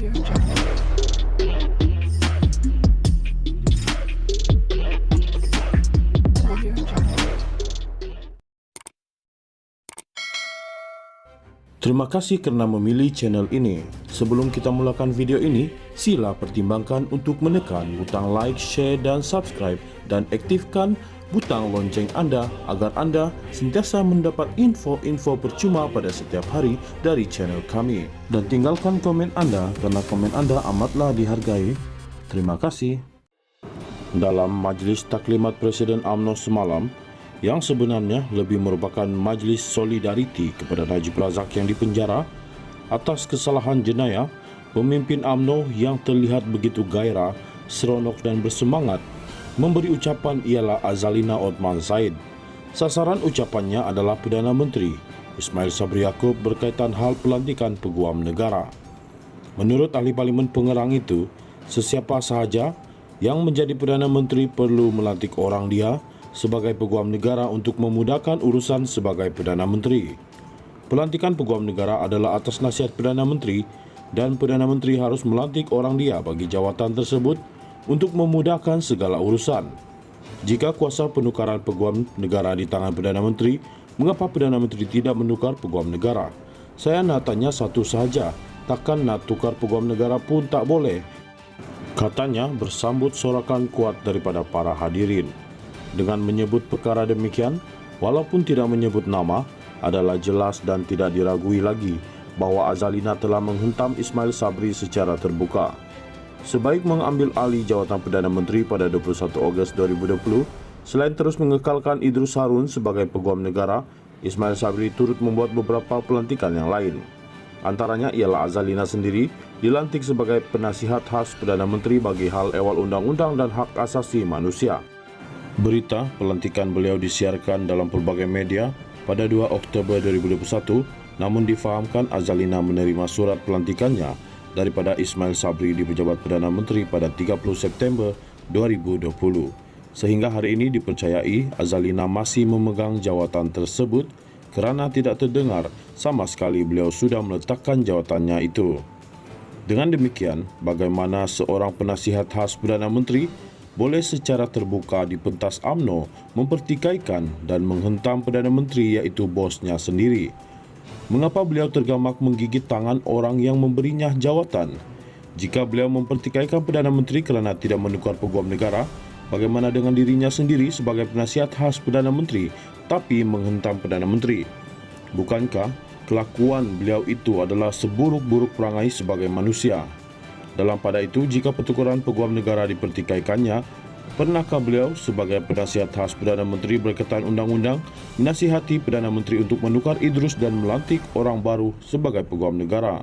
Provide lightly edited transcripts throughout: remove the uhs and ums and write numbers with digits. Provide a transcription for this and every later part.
Terima kasih kerana memilih channel ini. Sebelum kita mulakan video ini, sila pertimbangkan untuk menekan butang like, share dan subscribe dan aktifkan butang lonceng anda agar anda sentiasa mendapat info-info percuma pada setiap hari dari channel kami. Dan tinggalkan komen anda kerana komen anda amatlah dihargai. Terima kasih. Dalam Majlis Taklimat Presiden UMNO semalam, yang sebenarnya lebih merupakan majlis solidariti kepada Najib Razak yang dipenjara atas kesalahan jenayah, pemimpin UMNO yang terlihat begitu gairah, seronok dan bersemangat memberi ucapan ialah Azalina Othman Said. Sasaran ucapannya adalah Perdana Menteri Ismail Sabri Yaakob berkaitan hal pelantikan Peguam Negara. Menurut ahli parlimen pengerang itu, sesiapa sahaja yang menjadi Perdana Menteri perlu melantik orang dia sebagai Peguam Negara untuk memudahkan urusan sebagai Perdana Menteri. Pelantikan Peguam Negara adalah atas nasihat Perdana Menteri dan Perdana Menteri harus melantik orang dia bagi jawatan tersebut untuk memudahkan segala urusan. Jika kuasa penukaran Peguam Negara di tangan Perdana Menteri, mengapa Perdana Menteri tidak menukar Peguam Negara? Saya nak tanya satu sahaja, takkan nak tukar Peguam Negara pun tak boleh? Katanya bersambut sorakan kuat daripada para hadirin. Dengan menyebut perkara demikian, walaupun tidak menyebut nama, adalah jelas dan tidak diragui lagi bahawa Azalina telah menghentam Ismail Sabri secara terbuka. Sebaik mengambil alih jawatan Perdana Menteri pada 21 Ogos 2020, selain terus mengekalkan Idrus Harun sebagai Peguam Negara, Ismail Sabri turut membuat beberapa pelantikan yang lain. Antaranya ialah Azalina sendiri dilantik sebagai penasihat khas Perdana Menteri bagi hal ehwal undang-undang dan hak asasi manusia. Berita pelantikan beliau disiarkan dalam pelbagai media pada 2 Oktober 2021, namun difahamkan Azalina menerima surat pelantikannya daripada Ismail Sabri di pejabat Perdana Menteri pada 30 September 2020. Sehingga hari ini dipercayai Azalina masih memegang jawatan tersebut kerana tidak terdengar sama sekali beliau sudah meletakkan jawatannya itu. Dengan demikian, bagaimana seorang penasihat khas Perdana Menteri boleh secara terbuka di pentas UMNO mempertikaikan dan menghentam Perdana Menteri iaitu bosnya sendiri? Mengapa beliau tergamak menggigit tangan orang yang memberinya jawatan? Jika beliau mempertikaikan Perdana Menteri kerana tidak menukar Peguam Negara, bagaimana dengan dirinya sendiri sebagai penasihat khas Perdana Menteri tapi menghentam Perdana Menteri? Bukankah kelakuan beliau itu adalah seburuk-buruk perangai sebagai manusia? Dalam pada itu, jika pertukaran Peguam Negara dipertikaikannya, pernahkah beliau sebagai penasihat khas Perdana Menteri berkaitan undang-undang menasihati Perdana Menteri untuk menukar Idrus dan melantik orang baru sebagai Peguam Negara?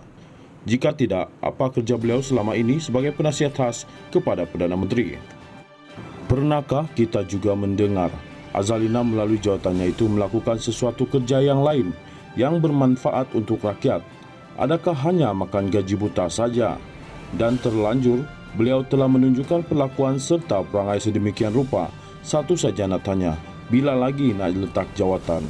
Jika tidak, apa kerja beliau selama ini sebagai penasihat khas kepada Perdana Menteri? Pernahkah kita juga mendengar Azalina melalui jawatannya itu melakukan sesuatu kerja yang lain yang bermanfaat untuk rakyat? Adakah hanya makan gaji buta saja? Dan terlanjur, beliau telah menunjukkan perlakuan serta perangai sedemikian rupa. Satu saja nak tanya, bila lagi nak letak jawatan?